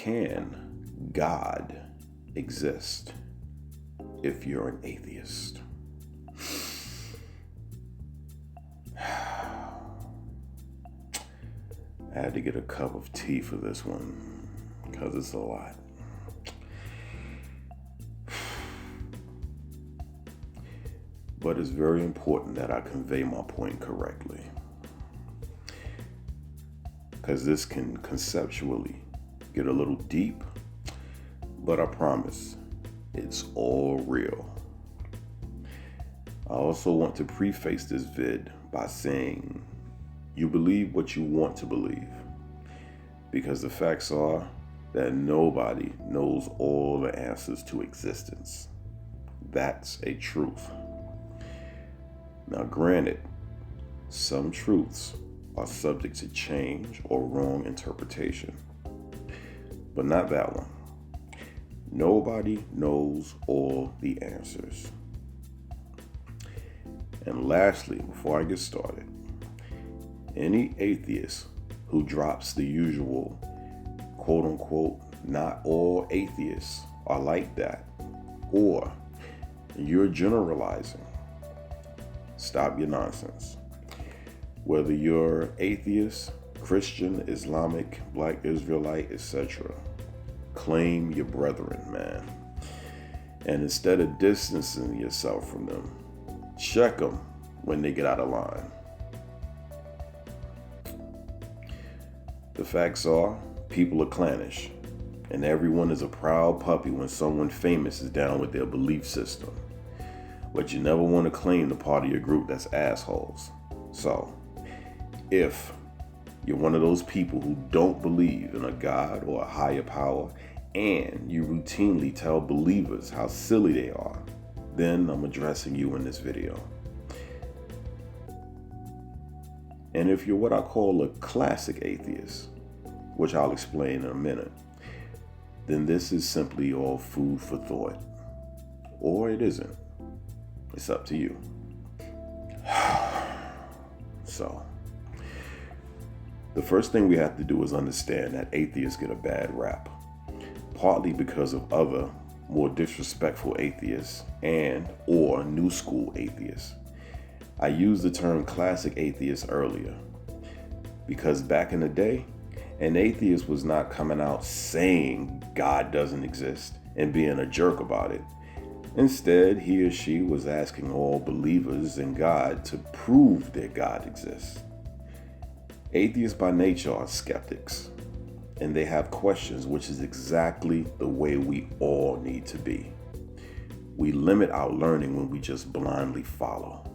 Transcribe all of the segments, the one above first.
can God exist if you're an atheist? I had to get a cup of tea for this one because it's a lot. But it's very important that I convey my point correctly, because this can conceptually get a little deep, but I promise it's all real. I also want to preface this vid by saying you believe what you want to believe, because the facts are that nobody knows all the answers to existence. That's a truth. Now, granted, some truths are subject to change or wrong interpretation, but not that one. Nobody knows all the answers. And lastly, before I get started, any atheist who drops the usual quote unquote, not all atheists are like that, or you're generalizing, stop your nonsense. Whether you're atheist, Christian, Islamic, Black Israelite, etc., claim your brethren, man. And instead of distancing yourself from them, check them when they get out of line. The facts are, people are clannish, and everyone is a proud puppy when someone famous is down with their belief system. But you never want to claim the part of your group that's assholes. So, if you're one of those people who don't believe in a God or a higher power, and you routinely tell believers how silly they are, then I'm addressing you in this video. And if you're what I call a classic atheist, which I'll explain in a minute, then this is simply all food for thought. Or it isn't. It's up to you. So, the first thing we have to do is understand that atheists get a bad rap, partly because of other, more disrespectful atheists and or new school atheists. I used the term classic atheist earlier because back in the day, an atheist was not coming out saying God doesn't exist and being a jerk about it. Instead, he or she was asking all believers in God to prove that God exists. Atheists by nature are skeptics, and they have questions, which is exactly the way we all need to be. We limit our learning when we just blindly follow.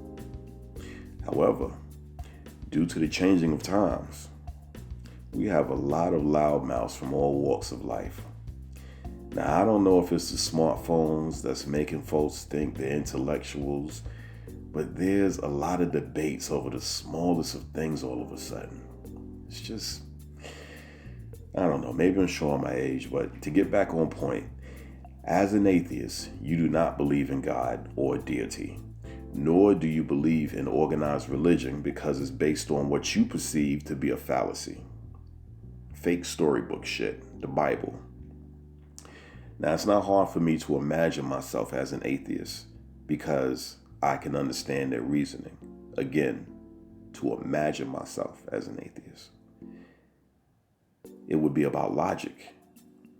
However, due to the changing of times, we have a lot of loudmouths from all walks of life. Now, I don't know if it's the smartphones that's making folks think they're intellectuals, but there's a lot of debates over the smallest of things all of a sudden. It's just, I don't know, maybe I'm showing my age, but to get back on point, as an atheist, you do not believe in God or deity, nor do you believe in organized religion because it's based on what you perceive to be a fallacy. Fake storybook shit, the Bible. Now, it's not hard for me to imagine myself as an atheist because I can understand their reasoning. Again, to imagine myself as an atheist. It would be about logic,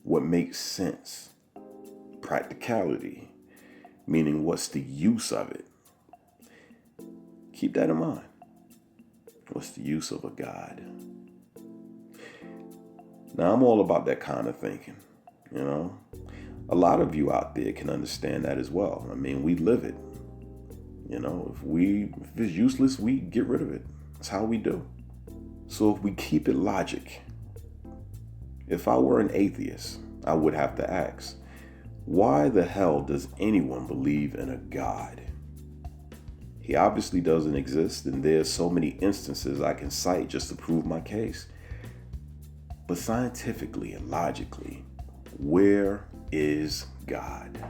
what makes sense, practicality, meaning what's the use of it. Keep that in mind. What's the use of a God? Now, I'm all about that kind of thinking, you know. A lot of you out there can understand that as well. I mean, we live it. You know, if it's useless, we get rid of it. That's how we do. So if we keep it logic, if I were an atheist, I would have to ask, why the hell does anyone believe in a God? He obviously doesn't exist, and there's so many instances I can cite just to prove my case. But scientifically and logically, where is God?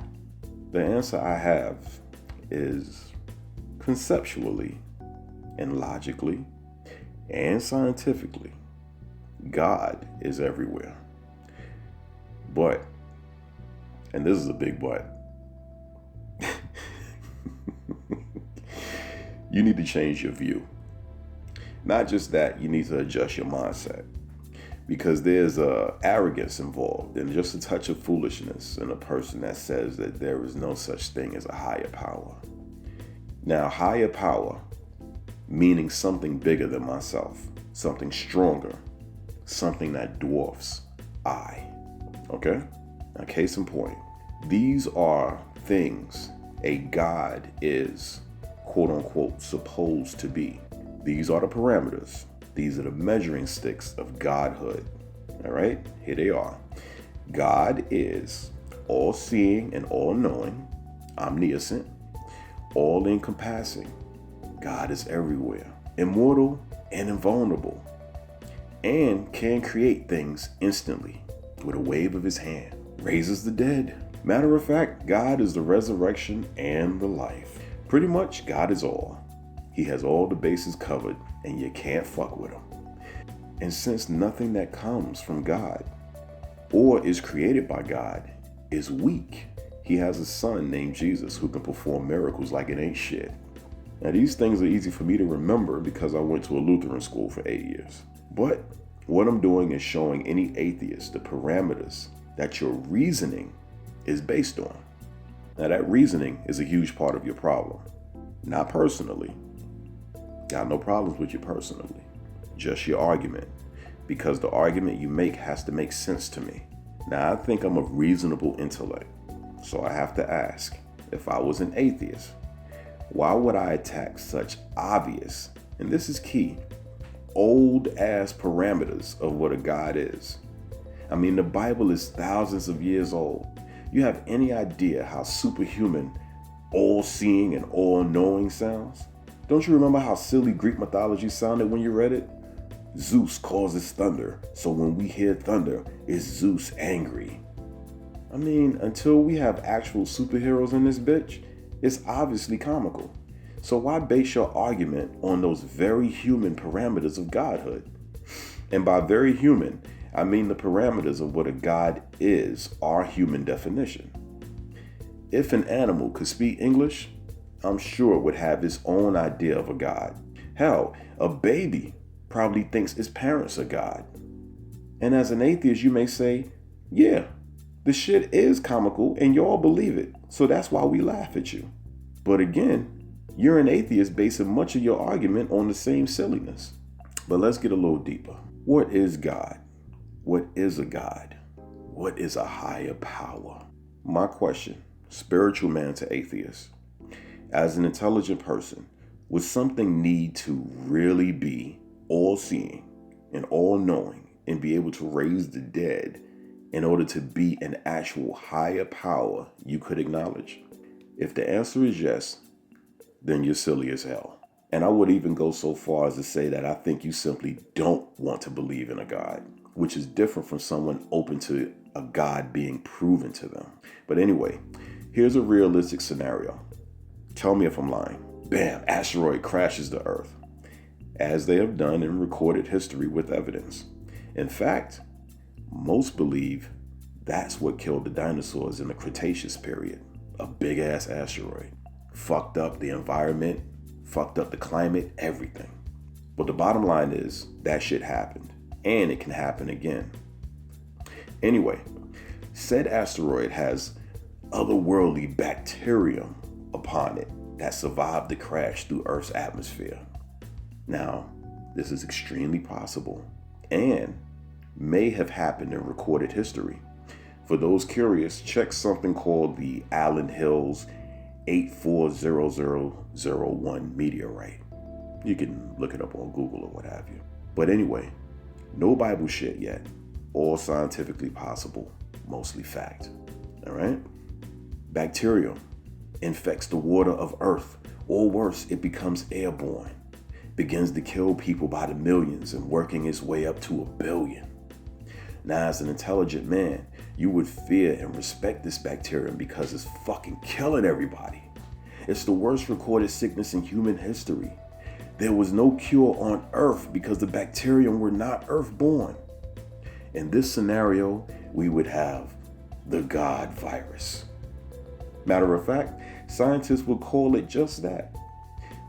The answer I have is conceptually and logically and scientifically, God is everywhere. But, and this is a big but, you need to change your view. Not just that, you need to adjust your mindset, because there's arrogance involved and just a touch of foolishness in a person that says that there is no such thing as a higher power. Now, higher power, meaning something bigger than myself, something stronger, something that dwarfs I. Okay? Now, case in point, these are things a God is, quote unquote, supposed to be. These are the parameters. These are the measuring sticks of godhood. All right? Here they are. God is all-seeing and all-knowing, omniscient, all-encompassing. God is everywhere, immortal and invulnerable, and can create things instantly with a wave of his hand. Raises the dead. Matter of fact, God is the resurrection and the life. Pretty much, God is all. He has all the bases covered, and you can't fuck with him. And since nothing that comes from God or is created by God is weak, he has a son named Jesus who can perform miracles like it ain't shit. Now, these things are easy for me to remember because I went to a Lutheran school for 8 years. But what I'm doing is showing any atheist the parameters that your reasoning is based on. Now, that reasoning is a huge part of your problem. Not personally. Got no problems with you personally. Just your argument. Because the argument you make has to make sense to me. Now, I think I'm of reasonable intellect. So I have to ask, if I was an atheist, why would I attack such obvious, and this is key, old ass parameters of what a God is? I mean, the Bible is thousands of years old. You have any idea how superhuman all-seeing and all-knowing sounds? Don't you remember how silly Greek mythology sounded when you read it? Zeus causes thunder, so when we hear thunder, is Zeus angry? I mean, until we have actual superheroes in this bitch, it's obviously comical. So why base your argument on those very human parameters of godhood? And by very human, I mean the parameters of what a god is, our human definition. If an animal could speak English, I'm sure it would have its own idea of a god. Hell, a baby probably thinks its parents are God. And as an atheist, you may say, yeah, the shit is comical and y'all believe it, so that's why we laugh at you. But again, you're an atheist basing much of your argument on the same silliness. But let's get a little deeper. What is God? What is a God? What is a higher power? My question, spiritual man to atheist. As an intelligent person, would something need to really be all-seeing and all-knowing and be able to raise the dead in order to be an actual higher power you could acknowledge? If the answer is yes, then you're silly as hell. And I would even go so far as to say that I think you simply don't want to believe in a God, which is different from someone open to a God being proven to them. But anyway, here's a realistic scenario. Tell me if I'm lying. Bam, asteroid crashes the Earth, as they have done in recorded history with evidence. In fact, most believe that's what killed the dinosaurs in the Cretaceous period. A big ass asteroid. Fucked up the environment, fucked up the climate, everything. But the bottom line is that shit happened, and it can happen again. Anyway, said asteroid has otherworldly bacterium upon it that survived the crash through Earth's atmosphere. Now, this is extremely possible and may have happened in recorded history. For those curious, check something called the Allen Hills 840001 meteorite. You can look it up on Google or what have you. But anyway, no Bible shit yet. All scientifically possible, mostly fact. All right? Bacterium infects the water of Earth, or worse, it becomes airborne, begins to kill people by the millions and working its way up to 1 billion. Now, as an intelligent man, you would fear and respect this bacterium because it's fucking killing everybody. It's the worst recorded sickness in human history. There was no cure on Earth because the bacterium were not Earthborn. In this scenario, we would have the God virus. Matter of fact, scientists will call it just that,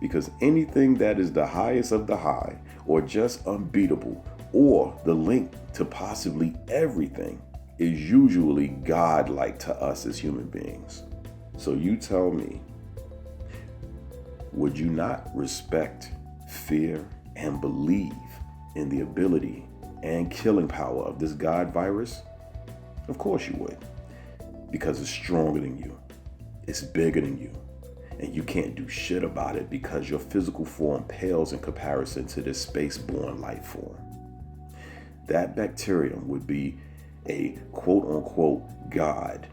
because anything that is the highest of the high, or just unbeatable, or the link to possibly everything, is usually God-like to us as human beings. So you tell me, would you not respect, fear, and believe in the ability and killing power of this God virus? Of course you would, because it's stronger than you, it's bigger than you, and you can't do shit about it because your physical form pales in comparison to this space-borne life form. That bacterium would be a quote-unquote God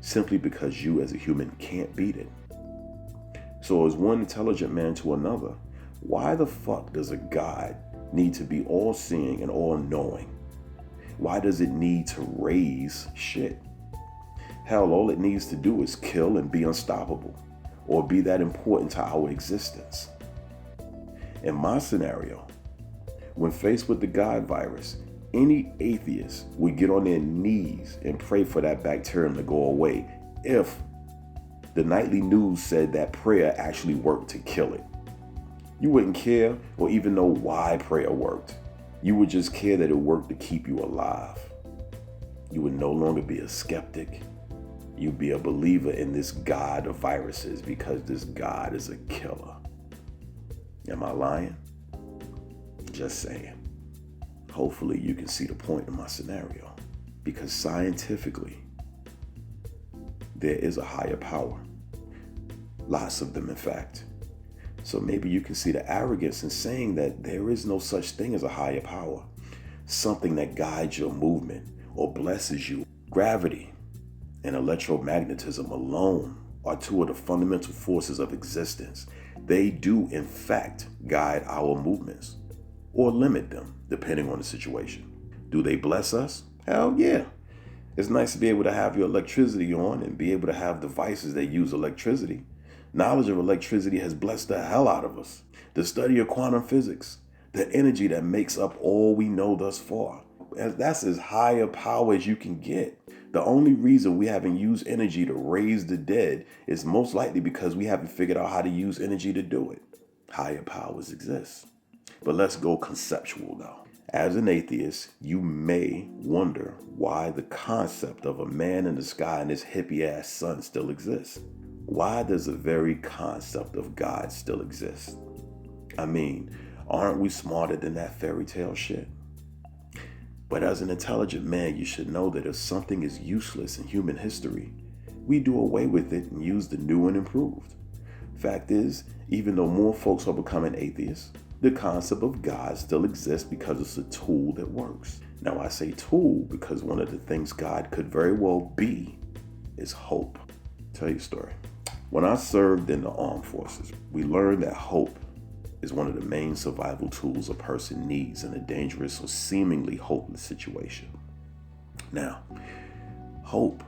simply because you as a human can't beat it. So as one intelligent man to another, why the fuck does a God need to be all-seeing and all-knowing? Why does it need to raise shit? Hell, all it needs to do is kill and be unstoppable, or be that important to our existence. In my scenario, when faced with the God virus, any atheist would get on their knees and pray for that bacterium to go away if the nightly news said that prayer actually worked to kill it. You wouldn't care or even know why prayer worked. You would just care that it worked to keep you alive. You would no longer be a skeptic. You'd be a believer in this God of viruses because this God is a killer. Am I lying? Just saying. Hopefully you can see the point in my scenario, because scientifically, there is a higher power. Lots of them, in fact. So maybe you can see the arrogance in saying that there is no such thing as a higher power, something that guides your movement or blesses you. Gravity and electromagnetism alone are two of the fundamental forces of existence. They do, in fact, guide our movements or limit them, depending on the situation. Do they bless us? Hell yeah. It's nice to be able to have your electricity on and be able to have devices that use electricity. Knowledge of electricity has blessed the hell out of us. The study of quantum physics, the energy that makes up all we know thus far. That's as high a power as you can get. The only reason we haven't used energy to raise the dead is most likely because we haven't figured out how to use energy to do it. Higher powers exist. But let's go conceptual now. As an atheist, you may wonder why the concept of a man in the sky and his hippie-ass sun still exists. Why does the very concept of God still exist? I mean, aren't we smarter than that fairy tale shit? But as an intelligent man, you should know that if something is useless in human history, we do away with it and use the new and improved. Fact is, even though more folks are becoming atheists, the concept of God still exists because it's a tool that works. Now I say tool because one of the things God could very well be is hope. Tell you a story. When I served in the armed forces, we learned that hope is one of the main survival tools a person needs in a dangerous or seemingly hopeless situation. Now, hope,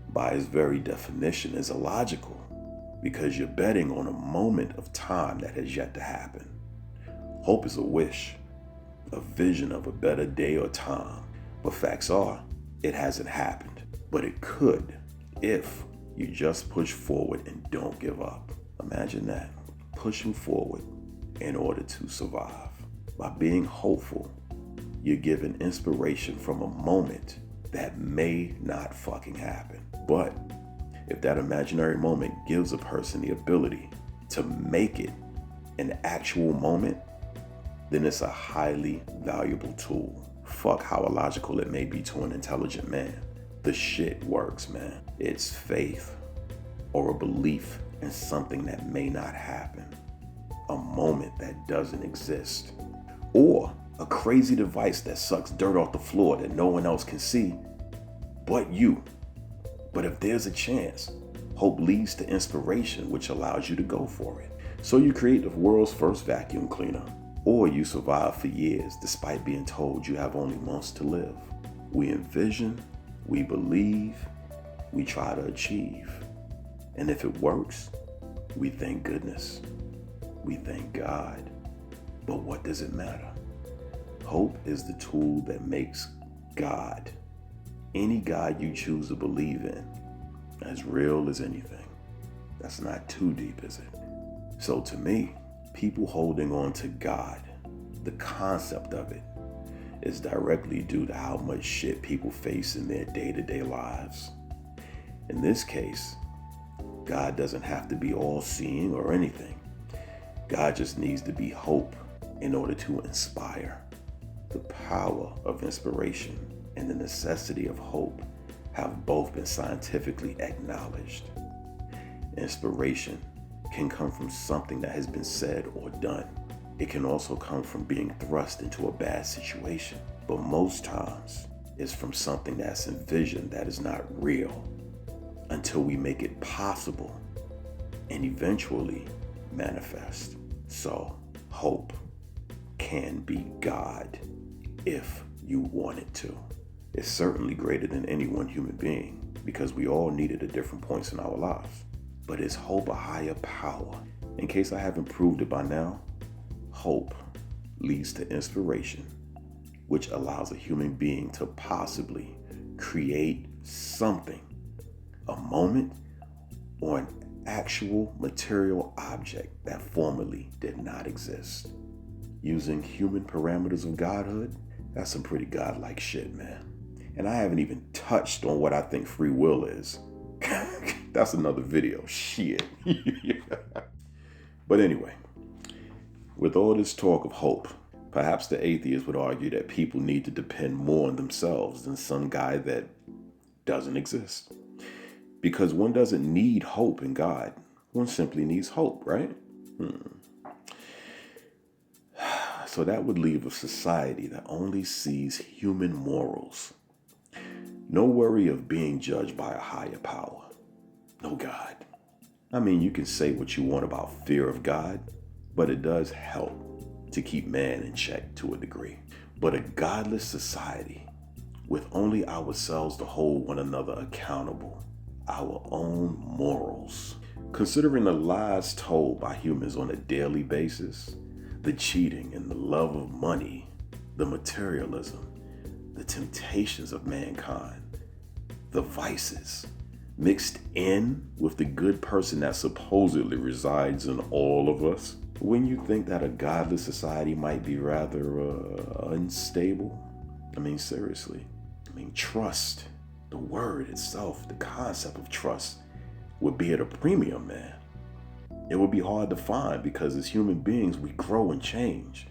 by its very definition, is illogical because you're betting on a moment of time that has yet to happen. Hope is a wish, a vision of a better day or time. But facts are, it hasn't happened. But it could if you just push forward and don't give up. Imagine that, pushing forward in order to survive. By being hopeful, you're given inspiration from a moment that may not fucking happen. But if that imaginary moment gives a person the ability to make it an actual moment, then it's a highly valuable tool. Fuck how illogical it may be to an intelligent man. The shit works, man. It's faith or a belief in something that may not happen. A moment that doesn't exist. Or a crazy device that sucks dirt off the floor that no one else can see but you. But if there's a chance, hope leads to inspiration, which allows you to go for it. So you create the world's first vacuum cleaner, or you survive for years despite being told you have only months to live. We envision, we believe, we try to achieve. And if it works, we thank goodness. We thank God. But what does it matter? Hope is the tool that makes God any God you choose to believe in, as real as anything. That's not too deep, is it? So to me, people holding on to God, the concept of it, is directly due to how much shit people face in their day-to-day lives. In this case, God doesn't have to be all-seeing or anything. God just needs to be hope in order to inspire. The power of inspiration and the necessity of hope have both been scientifically acknowledged. Inspiration can come from something that has been said or done. It can also come from being thrust into a bad situation, but most times it's from something that's envisioned that is not real until we make it possible and eventually manifest. So, hope can be God if you want it to. It's certainly greater than any one human being because we all need it at different points in our lives. But is hope a higher power? In case I haven't proved it by now, hope leads to inspiration, which allows a human being to possibly create something, a moment, or an actual material object that formerly did not exist. Using human parameters of godhood, that's some pretty godlike shit, man. And I haven't even touched on what I think free will is. That's another video. Shit. But anyway, with all this talk of hope, perhaps the atheist would argue that people need to depend more on themselves than some guy that doesn't exist. Because one doesn't need hope in God. One simply needs hope, right? So that would leave a society that only sees human morals. No worry of being judged by a higher power. No God. I mean, you can say what you want about fear of God, but it does help to keep man in check to a degree. But a godless society with only ourselves to hold one another accountable, our own morals. Considering the lies told by humans on a daily basis, the cheating and the love of money, the materialism, the temptations of mankind, the vices, mixed in with the good person that supposedly resides in all of us, when you think that a godless society might be rather unstable? I mean, seriously. I mean, trust, the word itself, the concept of trust would be at a premium, man. It would be hard to find because as human beings, we grow and change.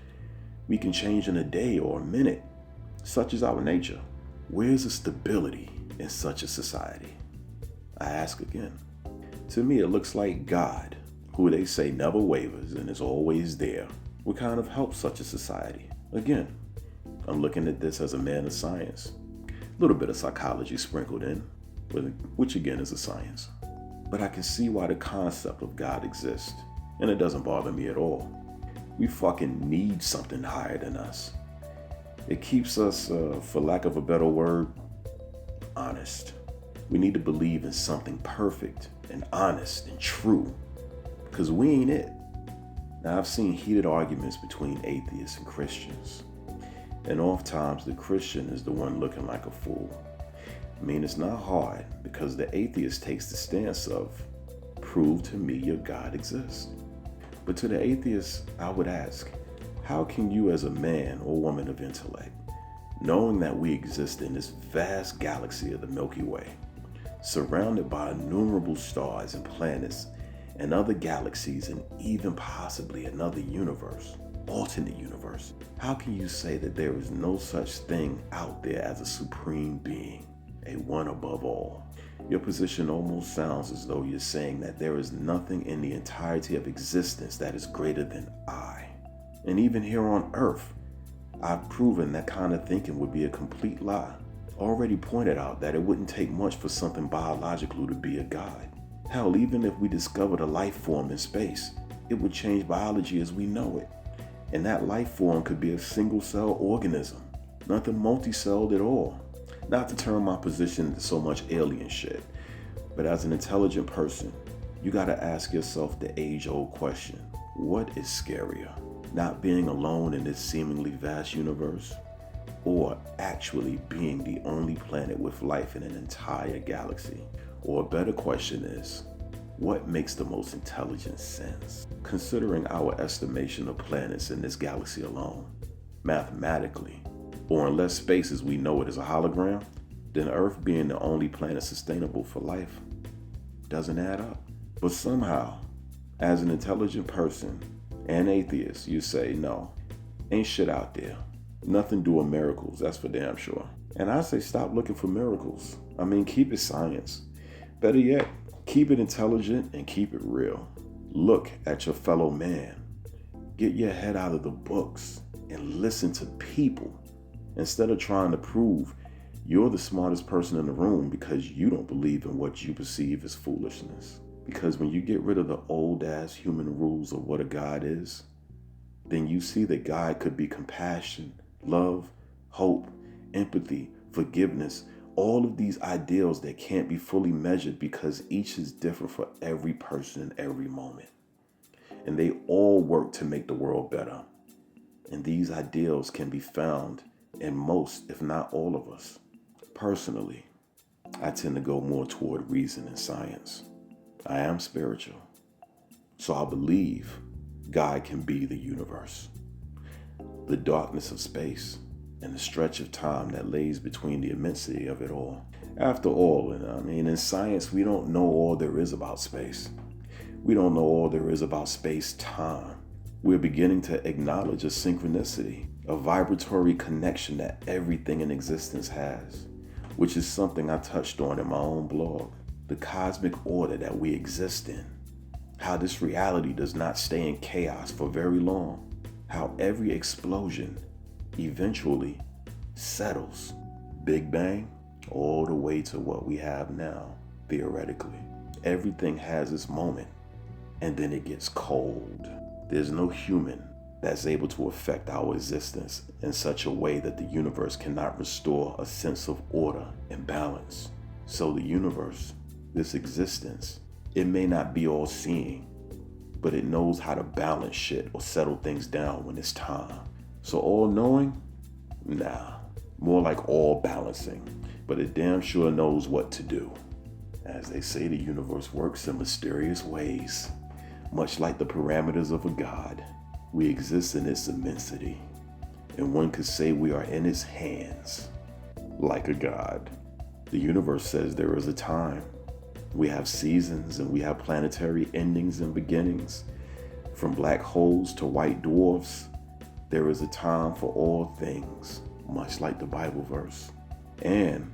We can change in a day or a minute. Such is our nature. Where's the stability in such a society? I ask again. To me, it looks like God, who they say never wavers and is always there, would kind of help such a society. Again, I'm looking at this as a man of science. A little bit of psychology sprinkled in, which again is a science. But I can see why the concept of God exists, and it doesn't bother me at all. We fucking need something higher than us. It keeps us, for lack of a better word, honest. We need to believe in something perfect and honest and true, because we ain't it. Now, I've seen heated arguments between atheists and Christians, and oftentimes the Christian is the one looking like a fool. I mean, it's not hard because the atheist takes the stance of, prove to me your God exists. But to the atheist, I would ask, how can you as a man or woman of intellect, knowing that we exist in this vast galaxy of the Milky Way, surrounded by innumerable stars and planets and other galaxies and even possibly another universe, alternate universe, how can you say that there is no such thing out there as a supreme being, a one above all? Your position almost sounds as though you're saying that there is nothing in the entirety of existence that is greater than I. And even here on Earth, I've proven that kind of thinking would be a complete lie. Already pointed out that it wouldn't take much for something biological to be a god. Hell, even if we discovered a life form in space, it would change biology as we know it. And that life form could be a single-cell organism, nothing multi-celled at all. Not to turn my position into so much alien shit, but as an intelligent person, you gotta ask yourself the age-old question, what is scarier? Not being alone in this seemingly vast universe, or actually being the only planet with life in an entire galaxy? Or a better question is, what makes the most intelligent sense? Considering our estimation of planets in this galaxy alone, mathematically, or unless space as we know it is a hologram, then Earth being the only planet sustainable for life doesn't add up. But somehow, as an intelligent person and atheist, you say, no, ain't shit out there. Nothing doing miracles, that's for damn sure. And I say stop looking for miracles. I mean, keep it science. Better yet, keep it intelligent and keep it real. Look at your fellow man. Get your head out of the books and listen to people instead of trying to prove you're the smartest person in the room because you don't believe in what you perceive as foolishness. Because when you get rid of the old-ass human rules of what a God is, then you see that God could be compassion, love, hope, empathy, forgiveness, all of these ideals that can't be fully measured because each is different for every person in every moment. And they all work to make the world better. And these ideals can be found in most, if not all of us. Personally, I tend to go more toward reason and science. I am spiritual, so I believe God can be the universe, the darkness of space, and the stretch of time that lays between the immensity of it all. After all, in science, we don't know all there is about space. We don't know all there is about space-time. We're beginning to acknowledge a synchronicity, a vibratory connection that everything in existence has, which is something I touched on in my own blog. The cosmic order that we exist in, how this reality does not stay in chaos for very long, how every explosion eventually settles. Big Bang, all the way to what we have now, theoretically. Everything has its moment, and then it gets cold. There's no human that's able to affect our existence in such a way that the universe cannot restore a sense of order and balance. So the universe, this existence, it may not be all-seeing, but it knows how to balance shit or settle things down when it's time. So all-knowing? Nah, more like all-balancing, but it damn sure knows what to do. As they say, the universe works in mysterious ways. Much like the parameters of a god, we exist in its immensity, and one could say we are in its hands, like a god. The universe says there is a time. We have seasons and we have planetary endings and beginnings. From black holes to white dwarfs, there is a time for all things, much like the Bible verse. And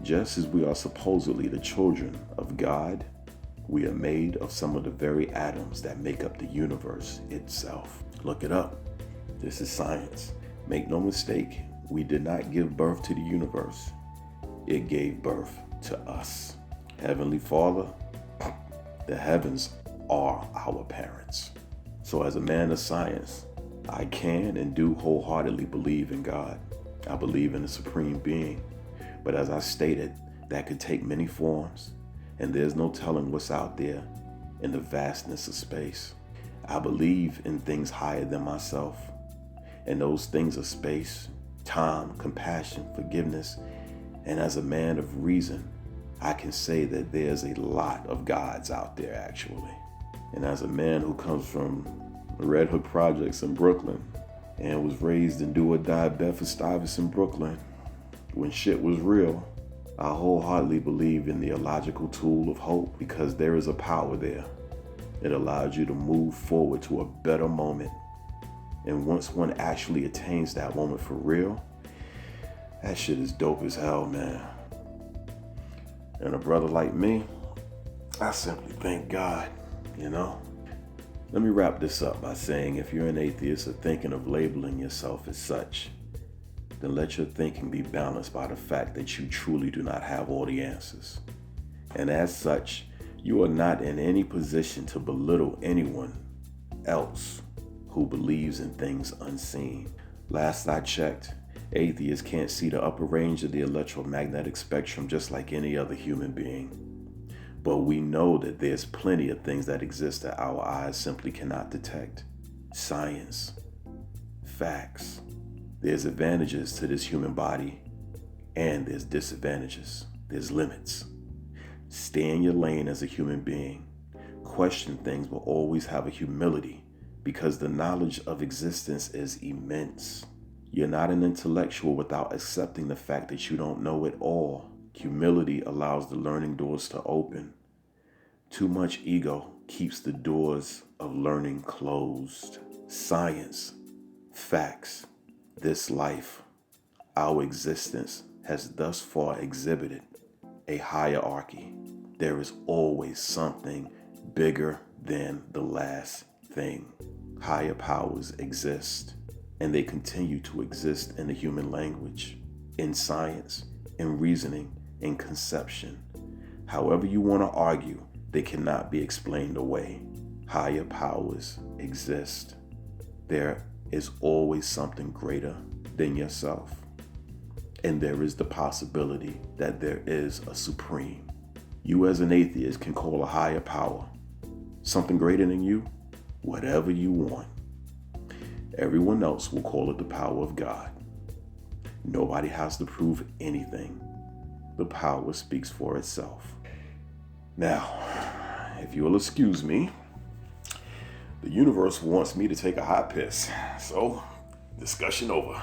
just as we are supposedly the children of God, we are made of some of the very atoms that make up the universe itself. Look it up. This is science. Make no mistake, we did not give birth to the universe. It gave birth to us. Heavenly Father, the heavens are our parents. So as a man of science, I can and do wholeheartedly believe in God. I believe in a supreme being. But as I stated, that could take many forms, and there's no telling what's out there in the vastness of space. I believe in things higher than myself, and those things are space, time, compassion, forgiveness, and as a man of reason, I can say that there's a lot of gods out there actually. And as a man who comes from the Red Hook Projects in Brooklyn and was raised in do-or-die Bedford-Stuyvesant, Brooklyn, when shit was real, I wholeheartedly believe in the illogical tool of hope because there is a power there. It allows you to move forward to a better moment. And once one actually attains that moment for real, that shit is dope as hell, man. And a brother like me, I simply thank God, you know? Let me wrap this up by saying if you're an atheist or thinking of labeling yourself as such, then let your thinking be balanced by the fact that you truly do not have all the answers. And as such, you are not in any position to belittle anyone else who believes in things unseen. Last I checked, atheists can't see the upper range of the electromagnetic spectrum just like any other human being. But we know that there's plenty of things that exist that our eyes simply cannot detect. Science, facts, There's advantages to this human body, and there's disadvantages. There's limits. Stay in your lane as a human being. Question things, but always have a humility, because the knowledge of existence is immense. You're not an intellectual without accepting the fact that you don't know it all. Humility allows the learning doors to open. Too much ego keeps the doors of learning closed. Science, facts, this life, our existence has thus far exhibited a hierarchy. There is always something bigger than the last thing. Higher powers exist, and they continue to exist in the human language, in science, in reasoning, in conception. However you want to argue, they cannot be explained away. Higher powers exist. There is always something greater than yourself. And there is the possibility that there is a supreme. You as an atheist can call a higher power something greater than you, whatever you want. Everyone else will call it the power of God. Nobody has to prove anything. The power speaks for itself. Now, if you will excuse me, the universe wants me to take a hot piss. So, discussion over.